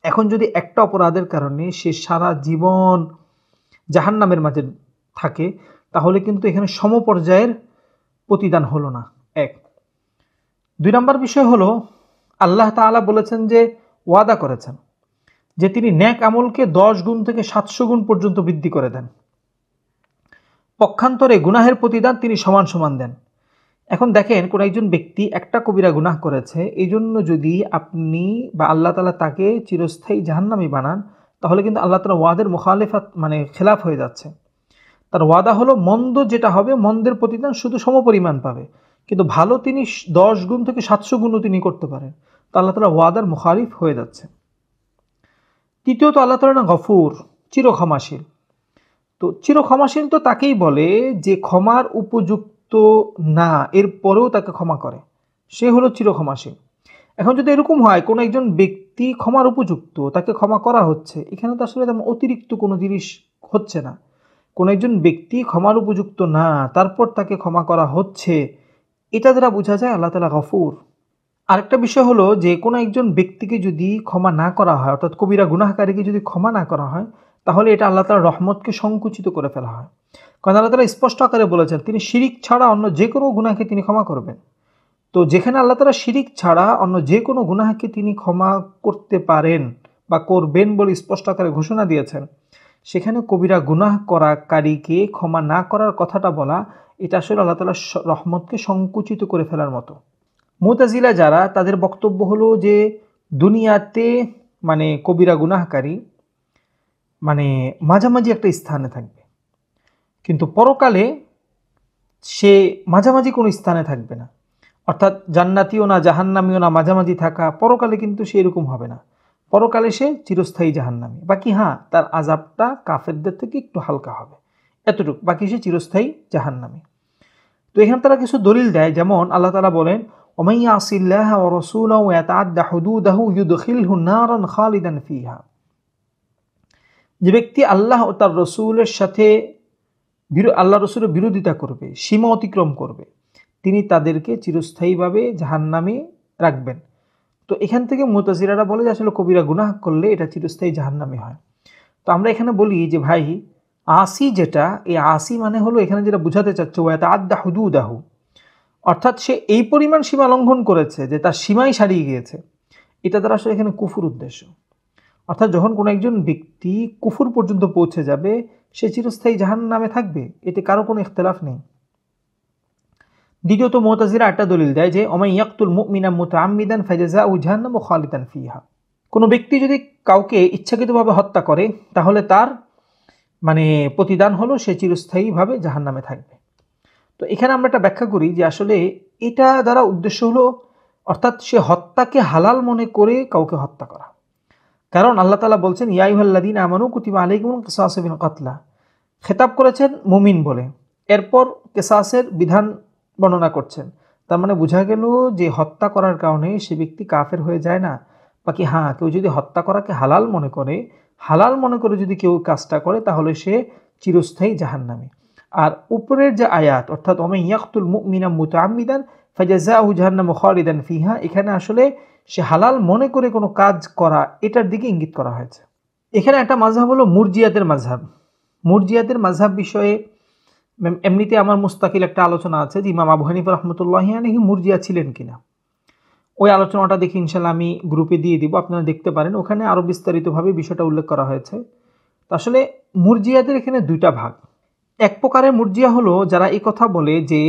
এখন যদি একটা অপরাধের কারণে সে সারা জীবন জাহান্নামের মাঝে থাকে তাহলে কিন্তু এখানে সমপর্যায়ের প্রতিদান হলো না। এক। দুই নম্বর বিষয় হলো আল্লাহ তাআলা বলেছেন যে ওয়াদা করেছেন যে তিনি নেক আমলকে 10 গুণ থেকে 700 গুণ পর্যন্ত বৃদ্ধি করে দেন। পক্ষান্তরে গুনাহের প্রতিদান তিনি সমান সমান দেন। এখন দেখেন কোন একজন ব্যক্তি একটা কবিরা গুনাহ করেছে, এই জন্য যদি আপনি বা আল্লাহ তাআলা তাকে চিরস্থায়ী জাহান্নামী বানান তাহলে কিন্তু আল্লাহ তাআলা ওয়াদের মুখালিফাত খেলাফ হয়ে যাচ্ছে। তার ওয়াদা হলো মন্দ যেটা হবে মন্দের প্রতিদান শুধু সমপরিমাণ পাবে, কিন্তু ভালো তিনি 10 গুণ থেকে 700 গুণও তিনি করতে পারেন। তো আল্লাহ তাআলা ওয়াদার মুখালিফ হয়ে যাচ্ছে। তৃতীয়ত আল্লাহ তাআলা গফুর, চিরক্ষমাশীল। তো চিরক্ষমাশীল তো তাকেই বলে যে ক্ষমার উপযুক্ত না এরপরেও তাকে ক্ষমা করে, সে হলো চিরক্ষমাশীল। এখন যদি এরকম হয় কোন একজন ব্যক্তি ক্ষমার উপযুক্ত, তাকে ক্ষমা করা হচ্ছে, এখানে তো আসলে তেমন অতিরিক্ত কোনো জিনিস হচ্ছে না। কোন একজন ব্যক্তি ক্ষমার উপযুক্ত না তারপর তাকে ক্ষমা করা হচ্ছে, এটা দ্বারা বোঝা যায় আল্লাহ তাআলা গফুর। আরেকটা বিষয় হলো যে কোনো একজন ব্যক্তিকে যদি ক্ষমা না করা হয়, অর্থাৎ কবিরা গুনাহকারীকে যদি ক্ষমা না করা হয়, তাহলে এটা আল্লাহ তাআলার রহমতকে সংকুচিত করে ফেলা হয়। কারণ আল্লাহ তাআলা স্পষ্ট আকারে বলেছেন তিনি শিরিক ছাড়া অন্য যে কোনো গুনাহকে তিনি ক্ষমা করবেন। তো যেখানে আল্লাহ তাআলা শিরিক ছাড়া অন্য যে কোনো গুনাহকে তিনি ক্ষমা করতে পারেন বা করবেন বলে স্পষ্ট আকারে ঘোষণা দিয়েছেন, সেখানে কবিরা গুনাহ করাকারীকে ক্ষমা না করার কথাটা বলা, এটা আসলে আল্লাহ তাআলার রহমতকে সংকুচিত করে ফেলার মতো। মুতাজিলা যারা, তাদের বক্তব্য হলো যে দুনিয়াতে কবিরা গুনাহকারী মাঝামাঝি একটা স্থানে থাকবে, কিন্তু পরকালে সে মাঝামাঝি কোনো স্থানে থাকবে না। অর্থাৎ জান্নাতিও না জাহান্নামীও না, মাঝামাঝি থাকা, পরকালে কিন্তু সে এরকম হবে না। পরকালে সে চিরস্থায়ী জাহান্নামী। বাকি হ্যাঁ, তার আযাবটা কাফেরদের থেকে একটু হালকা হবে, এতটুকু। বাকি সে চিরস্থায়ী জাহান্নামী। তো এখানে তারা কিছু দলিল দেয়, যেমন আল্লাহ তাআলা বলেন ওমান ইয়াসিল্লাহা ওয়া রাসূলাহু ওয়া ইয়াতাআদ্দা হুদুদাহু ইউদখিলহু নারান খালিদান ফিহা। যে ব্যক্তি আল্লাহ ও তার রসুলের সাথে আল্লাহ রসুলের বিরোধিতা করবে, সীমা অতিক্রম করবে, তিনি তাদেরকে চিরস্থায়ীভাবে জাহান্নামে রাখবেন। তো এখান থেকে মুতাজিলারা বলে যে আসলে কবিরা গুনাহ করলে এটা চিরস্থায়ী জাহান্নামী হয়। তো আমরা এখানে বলি যে ভাই, আসি যেটা, এই আসি মানে হলো এখানে যেটা বুঝাতে চাচ্ছে ওয়াতা আদ্দা হুদুদাহু, অর্থাৎ সে এই পরিমাণ সীমা লঙ্ঘন করেছে যে তার সীমাই ছাড়িয়ে গিয়েছে। এটা দ্বারা আসলে এখানে কুফুর উদ্দেশ্য। অর্থাৎ যখন কোনো একজন ব্যক্তি কুফুর পর্যন্ত পৌঁছে যাবে, সে চিরস্থায়ী জাহান্নামে থাকবে, এতে কারো কোনো ইখতিলাফ নেই। দ্বিতীয়ত মুতাজিলা একটা দলিল দেয় যে ওমাই ইয়াকতুল মুমিনা মুতাআম্মিদান ফাজাযাউ জাহান্নামু খালিদান ফিহা। কোনো ব্যক্তি যদি কাউকে ইচ্ছাকৃতভাবে হত্যা করে, তাহলে তার প্রতিদান হলো সে চিরস্থায়ীভাবে জাহান্নামে থাকবে। তো এখানে আমরা একটা ব্যাখ্যা করি যে আসলে এটা দ্বারা উদ্দেশ্য হলো, অর্থাৎ সে হত্যাকে হালাল মনে করে কাউকে হত্যা করা। কারণ আল্লাহ তাআলা বলছেন ইয়া আইয়ুহাল্লাযীনা আমানু কুতিবা আলাইকুমুল কিসাসু ফিল কাতলা, খেতাব করেছেন মুমিন বলে, এরপর কিসাসের বিধান বর্ণনা করছেন। তার মানে বোঝা গেল যে হত্যা করার কারণে সে ব্যক্তি কাফের হয়ে যায় না। বাকি হ্যাঁ, কেউ যদি হত্যা করাকে হালাল মনে করে যদি কেউ কাজটা করে, তাহলে সে চিরস্থায়ী জাহান্নামী। আর উপরের যে আয়াত, অর্থাৎ ওমাই ইয়াকতুল মুমিনা মুতাআম্মিদান ফাজাযাউ জাহান্নামু খালিদান ফিহা, এখানে আসলে সে হালাল মনে করে কোনো কাজ করা, এটার দিকে ইঙ্গিত করা হয়েছে। এখানে একটা মাযহাব হলো মুরজিয়াতের মাযহাব। মুরজিয়াতের মাযহাব বিষয়ে এমনিতে আমার মুস্তাকিল একটা আলোচনা আছে যে ইমাম আবু হানিফা রাহমাতুল্লাহি আলাইহি মুরজিয়া ছিলেন কিনা। ওই আলোচনাটা দেখি ইনশাআল্লাহ আমি গ্রুপে দিয়ে দিব, আপনারা দেখতে পারেন। ওখানে আরও বিস্তারিতভাবে বিষয়টা উল্লেখ করা হয়েছে। তো আসলে মুরজিয়াদের এখানে দুইটা ভাগ। এক প্রকারের মুরজিয়া হলো যারা এই কথা বলে যে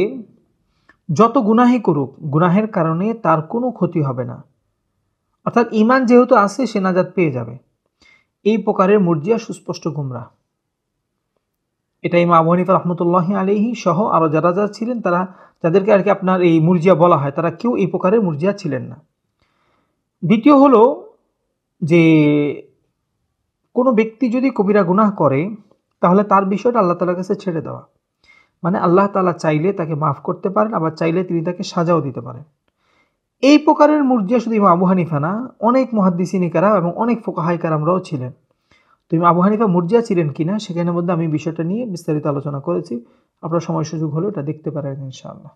যত গুনাহই করুক, গুনাহের কারণে তার কোনো ক্ষতি হবে না, অর্থাৎ ঈমান যেহেতু আছে সে নাজাত পেয়ে যাবে। এই প্রকারের মুরজিয়া সুস্পষ্ট গুমরাহ। এটা ইমাম আবু হানিফা রাহমাতুল্লাহি আলাইহি সহ আরও যারা ছিলেন, তারা যাদেরকে আর কি আপনার এই মুরজিয়া বলা হয়, তারা কেউ এই প্রকারের মুরজিয়া ছিলেন না। দ্বিতীয় হলো যে কোনো ব্যক্তি যদি কবিরা গুনাহ করে, তাহলে তার বিষয়টা আল্লাহ তাআলার কাছে ছেড়ে দেওয়া। মানে আল্লাহ তাআলা চাইলে তাকে মাফ করতে পারেন, আবার চাইলে তিনি তাকে সাজাও দিতে পারেন। এই প্রকারের মুরজিয়া শুধু ইমাম আবু হানিফা না, অনেক মুহাদ্দিসিন কেরাম এবং অনেক ফুকাহায়ে কেরামরাও ছিলেন। তো ইমাম আবু হানিফা মুরজিয়া ছিলেন কিনা, সেখানের মধ্যে আমি বিষয়টা নিয়ে বিস্তারিত আলোচনা করেছি। আপনার সময় সুযোগ হলে এটা দেখতে পারেন ইনশাআল্লাহ।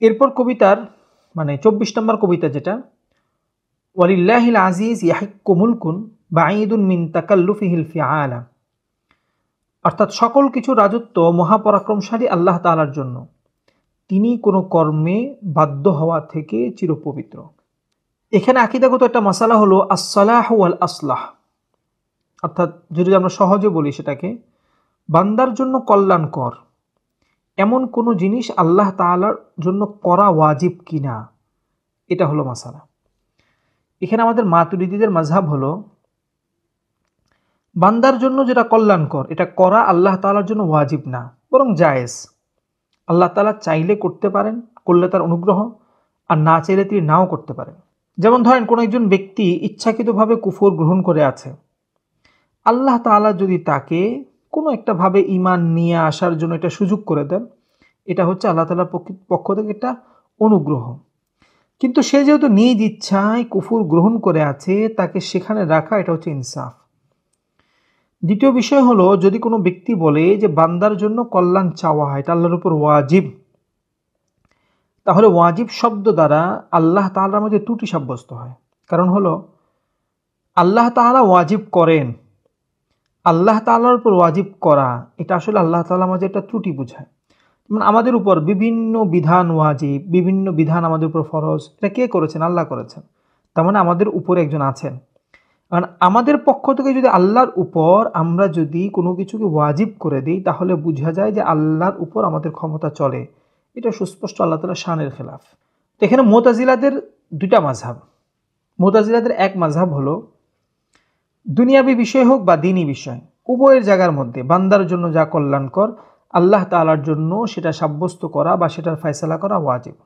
এরপর কবিতার 24 নম্বর কবিতা, যেটা ওয়ালিল্লাহিল আজিজ ইয়াহিক্কু মুলকুন বাঈদুন মিন তাকাল্লুফিহিল ফিআলা, অর্থাৎ সকল কিছু রাজত্ব মহাপরাক্রমশালী আল্লাহ তাআলার জন্য, তিনি কোনো কর্মে বাধ্য হওয়া থেকে চিরপবিত্র। এখানে আকীদাগত একটা মাসালা হলো আস-সালাহ ওয়াল আসলাহ, অর্থাৎ যদি আমরা সহজে বলি সেটাকে, বান্দার জন্য কল্যাণকর এমন কোনো জিনিস আল্লাহ তাআলার জন্য করা ওয়াজিব কিনা, এটা হলো মাসালা। এখানে আমাদের মাতুরিদীদের মাযহাব হলো বান্দার জন্য যেটা কল্যাণকর, এটা করা আল্লাহ তাআলার জন্য ওয়াজিব না, বরং জায়েজ। আল্লাহ তাআলা চাইলে করতে পারেন, করলে তার অনুগ্রহ, আর না চাইলে তিনি নাও করতে পারেন। যেমন ধরেন কোনো একজন ব্যক্তি ইচ্ছাকৃতভাবে কুফর গ্রহণ করে আছে, আল্লাহ তাআলা যদি তাকে কোনো একটা ভাবে ঈমান নিয়ে আসার জন্য এটা সুযোগ করে দেন, এটা হচ্ছে আল্লাহ তাআলার পক্ষ থেকে একটা অনুগ্রহ। কিন্তু সে যেহেতু নিজ ইচ্ছায় কুফর গ্রহণ করে আছে, তাকে সেখানে রাখা, এটা হচ্ছে ইনসাফ। দ্বিতীয় বিষয় হলো, যদি কোনো ব্যক্তি বলে যে বান্দার জন্য কল্যাণ চাওয়া এটা আল্লাহর উপর ওয়াজিব, তাহলে ওয়াজিব শব্দ দ্বারা আল্লাহ তাআলার মধ্যে ত্রুটি সাব্যস্ত হয়। কারণ হলো আল্লাহ তাআলা ওয়াজিব করেন, আল্লাহ তাআলার উপর ওয়াজিব করা, এটা আসলে আল্লাহ তাআলার মাঝে একটা ত্রুটি বোঝায়। মানে আমাদের উপর বিভিন্ন বিধান ওয়াজিব, বিভিন্ন বিধান আমাদের উপর ফরজ, এটা কে করেছেন? আল্লাহ করেছেন। তার মানে আমাদের উপরে একজন আছেন। কারণ আমাদের পক্ষ থেকে যদি আল্লাহর উপর আমরা যদি কোনো কিছুকে ওয়াজিব করে দিই, তাহলে বোঝা যায় যে আল্লাহর উপর আমাদের ক্ষমতা চলে। এটা সুস্পষ্ট আল্লাহ তাআলার শানের খেলাফ। তো এখানে মুতাজিলাদের দুইটা মাযহাব। মুতাজিলাদের এক মাযহাব হলো দুনিয়াবী বিষয় হোক বা দ্বীনি বিষয়, উভয়ের জায়গার মধ্যে বান্দার জন্য যা কল্যাণকর আল্লাহ তাআলার জন্য সেটা সাব্যস্ত করা বা সেটার ফয়সালা করা ওয়াজিব।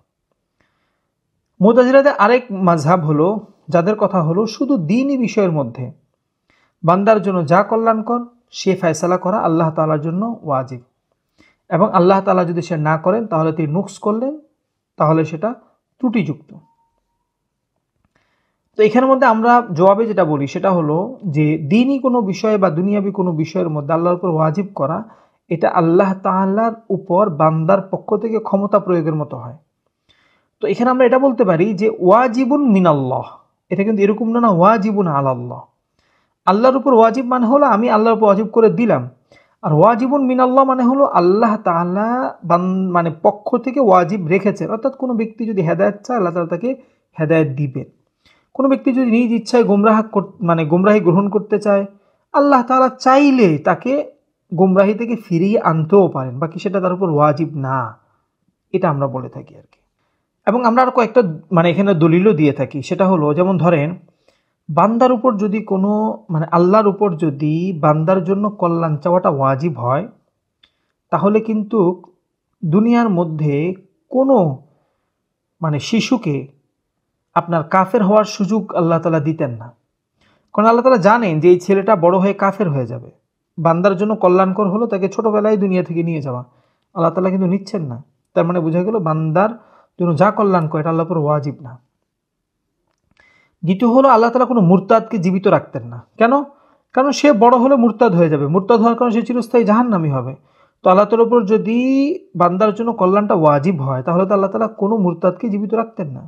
মুতাজিলাদের আরেক মাযহাব হলো যাদের কথা হলো শুধু দ্বীনি বিষয়ের মধ্যে বান্দার জন্য যা কল্যাণকর সে ফয়সালা করা আল্লাহ তাআলার জন্য ওয়াজিব, এবং আল্লাহ তাআলা যদি সে না করেন তাহলে তিনি নুকস করলেন, তাহলে সেটা ত্রুটিযুক্ত। তো এখানের মধ্যে আমরা জবাবে যেটা বলি সেটা হলো যে দ্বীনি কোনো বিষয় বা দুনিয়াবী কোনো বিষয়ের মধ্যে আল্লাহর উপর ওয়াজিব করা, এটা আল্লাহ তাআলার উপর বান্দার পক্ষ থেকে ক্ষমতা প্রয়োগের মতো হয়। তো এখানে আমরা এটা বলতে পারি যে ওয়াজিবুন মিনাল্লাহ, এটা কিন্তু এরকম না ওয়াজিবুন আলাল্লাহ। আল্লাহর উপর ওয়াজিব মানে হলো আমি আল্লাহর উপর ওয়াজিব করে দিলাম, আর ওয়াজিবুন মিনাল্লাহ মানে হলো আল্লাহ তাআলা মানে পক্ষ থেকে ওয়াজিব রেখেছেন। অর্থাৎ কোনো ব্যক্তি যদি হেদায়েত চায় আল্লাহ তাআলা তাকে হেদায়েত দিবেন। কোনো ব্যক্তি যদি নিজ ইচ্ছায় গোমরাহি গ্রহণ করতে চায়, আল্লাহ তাআলা চাইলে তাকে গোমরাহি থেকে ফিরিয়ে আনতেও পারেন, বাকি সেটা তার উপর ওয়াজিব না, এটা আমরা বলে থাকি আর কি। এবং আমরা আর কয়েকটা এখানে দলিলও দিয়ে থাকি। সেটা হলো, যেমন ধরেন বান্দার উপর যদি কোনো আল্লাহর উপর যদি বান্দার জন্য কল্যাণ চাওয়াটা ওয়াজিব হয়, তাহলে কিন্তু দুনিয়ার মধ্যে কোনো শিশুকে আপনার কাফের হওয়ার সুযোগ আল্লাহ তাআলা দিতেন না। কারণ আল্লাহ তাআলা জানেন যে এই ছেলেটা বড় হয়ে কাফের হয়ে যাবে। বান্দার জন্য কল্যাণকর হলো তাকে ছোটবেলায় দুনিয়া থেকে নিয়ে যাওয়া, আল্লাহ তাআলা কিন্তু নিচ্ছেন না। তার মানে বোঝা গেল বান্দার জন্য যা কল্যাণকর এটা আল্লাহর উপর ওয়াজিব না। দ্বিতীয় হলো, আল্লাহ তাআলা কোনো মুরতাদকে জীবিত রাখতেন না। কেন? কারণ সে বড় হলে মুরতাদ হয়ে যাবে, মুরতাদ হওয়ার কারণে সে চিরস্থায়ী জাহান্নামী হবে। তো আল্লাহ তাআলার উপর যদি বান্দার জন্য কল্যাণটা ওয়াজিব হয়, তাহলে তো আল্লাহ তাআলা কোনো মুরতাদকে জীবিত রাখতেন না।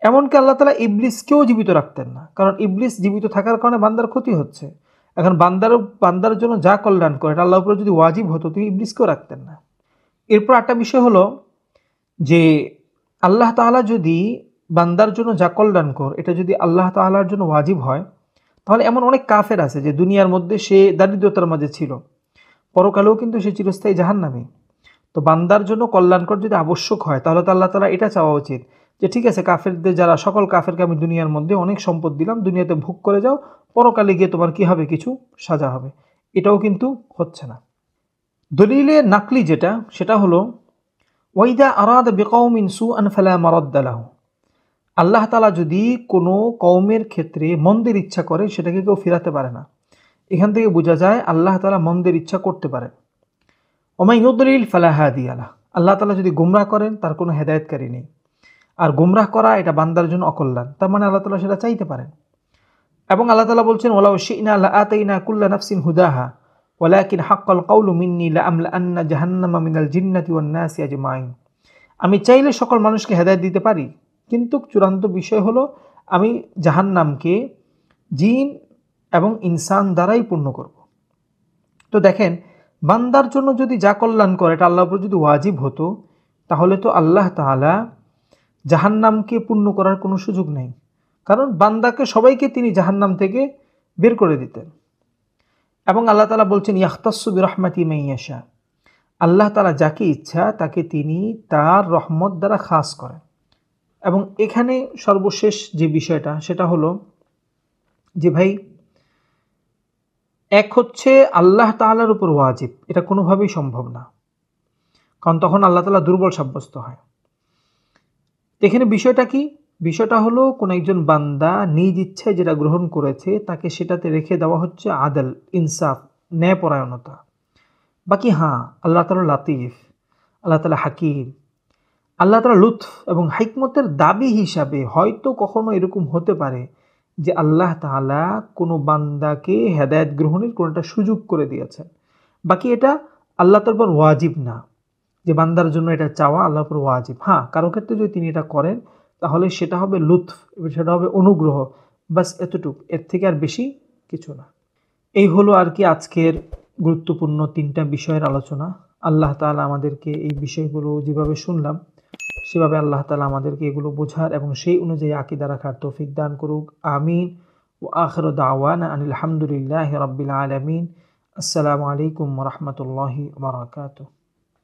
এমনকি আল্লাহ তাআলা ইবলিসকেও জীবিত রাখতেন না, কারণ ইবলিস জীবিত থাকার কারণে বান্দার ক্ষতি হচ্ছে। এখন বান্দার জন্য যা কল্যাণ করে এটা আল্লাহর উপর যদি ওয়াজিব হতো, তিনি ইবলিসকেও রাখতেন না। এরপর একটা বিষয় হলো যে আল্লাহ তাআলা যদি বান্দার জন্য যা কল্যাণকর এটা যদি আল্লাহ তাআলার জন্য ওয়াজিব হয়, তাহলে এমন অনেক কাফের আছে যে দুনিয়ার মধ্যে সে দারিদ্রতার মাঝে ছিল, পরকালেও কিন্তু সে চিরস্থায়ী জাহান্নামী। তো বান্দার জন্য কল্যাণকর যদি আবশ্যক হয়, তাহলে তো আল্লাহ তাআলা এটা চাওয়া উচিত যে ঠিক আছে, কাফেরদের যারা সকল কাফেরকে আমি দুনিয়ার মধ্যে অনেক সম্পদ দিলাম, দুনিয়াতে ভোগ করে যাও, পরকালে গিয়ে তোমার কি হবে, কিছু সাজা হবে। এটাও কিন্তু হচ্ছে না। দলিলে নাকলি যেটা, সেটা হলো ওয়াইদা আরাদা বিকওমিন সুআন ফালা মারাদ্দা লাহু। আল্লাহ তাআলা যদি কোনো কওমের ক্ষেত্রে মন্দের ইচ্ছা করে, সেটাকে কেউ ফেরাতে পারে না। এখান থেকে বোঝা যায় আল্লাহ তাআলা মন্দের ইচ্ছা করতে পারেন। ওমাই ইউদলিল ফালা হাদিয়া লাহু। আল্লাহ তাআলা যদি গুমরাহ করেন, তার কোনো হেদায়েতকারী নেই। আর গুমরাহ করা এটা বান্দার জন্য অকল্যাণ, তার মানে আল্লাহ তাআলা সেটা চাইতে পারেন। এবং আল্লাহ তাআলা বলছেন, ওয়ালাউ শি'না লাআতাইনা কুল্লা নাফসিন হুদাহা ওয়ালাকিন হাক্কাল কাউলু মিন্নী লাআমলাআন্না জাহান্নামা মিনাল জিন্নাতি ওয়ান নাসি আজমাইন। আমি চাইলে সকল মানুষকে হেদায়েত দিতে পারি, কিন্তু চূড়ান্ত বিষয় হলো আমি জাহান্নামকে জিন এবং ইনসান দ্বারাই পূর্ণ করব। তো দেখেন, বান্দার জন্য যদি যা কল্যাণ করে এটা আল্লাহর উপর যদি ওয়াজিব হতো, তাহলে তো আল্লাহ তাআলা জাহান্নামকে পূর্ণ করার কোনো সুযোগ নেই, কারণ বান্দাকে সবাইকে তিনি জাহান্নাম থেকে বের করে দিতেন। এবং আল্লাহ তাআলা বলছেন, ইয়াখতাসসু বিরহমাতি মান ইয়াশা। আল্লাহ তাআলা যাকে ইচ্ছা তাকে তিনি তার রহমত দ্বারা খাস করেন। এবং এখানে সর্বশেষ যে বিষয়টা, সেটা হলো যে ভাই, এক হচ্ছে আল্লাহ তাআলার উপর ওয়াজিব, এটা কোনোভাবেই সম্ভব না, কারণ তখন আল্লাহ তাআলা দুর্বল সাব্যস্ত হয়। এখানে বিষয়টা কি? বিষয়টা হলো কোন একজন বান্দা নিজ ইচ্ছায় যেটা গ্রহণ করেছে, তাকে সেটাতে রেখে দেওয়া হচ্ছে আদল, ইনসাফ, ন্যায়পরায়ণতা। বাকি হ্যাঁ, আল্লাহ তাআলা লাতিফ, আল্লাহ তাআলা হাকিম, আল্লাহ তাআলা লুৎফ এবং হিকমতের দাবি হিসাবে হয়তো কখনো এরকম হতে পারে যে আল্লাহ তাআলা কোনো বান্দাকে হেদায়েত গ্রহণের কোনো একটা সুযোগ করে দিয়েছেন। বাকি এটা আল্লাহ তাআলার উপর ওয়াজিব না যে বান্দার জন্য এটা চাওয়া আল্লাহর উপর ওয়াজিব। হ্যাঁ, কারো ক্ষেত্রে যদি তিনি এটা করেন, তাহলে সেটা হবে লুৎফ, সেটা হবে অনুগ্রহ, বাস এতটুক, এর থেকে আর বেশি কিছু না। এই হলো আর কি আজকের গুরুত্বপূর্ণ 3টা বিষয়ের আলোচনা। আল্লাহ তাআলা আমাদেরকে এই বিষয়গুলো যেভাবে শুনলাম, সেভাবে আল্লাহ তাআলা আমাদেরকে এগুলো বোঝার এবং সেই অনুযায়ী আকীদা রাখার তৌফিক দান করুক। আমিন। ওয়া আখিরু দাওয়ানা আনিল হামদুলিল্লাহি রাব্বিল আলামিন। আসসালামু আলাইকুম ওয়া রাহমাতুল্লাহি ওয়া বারাকাতুহু।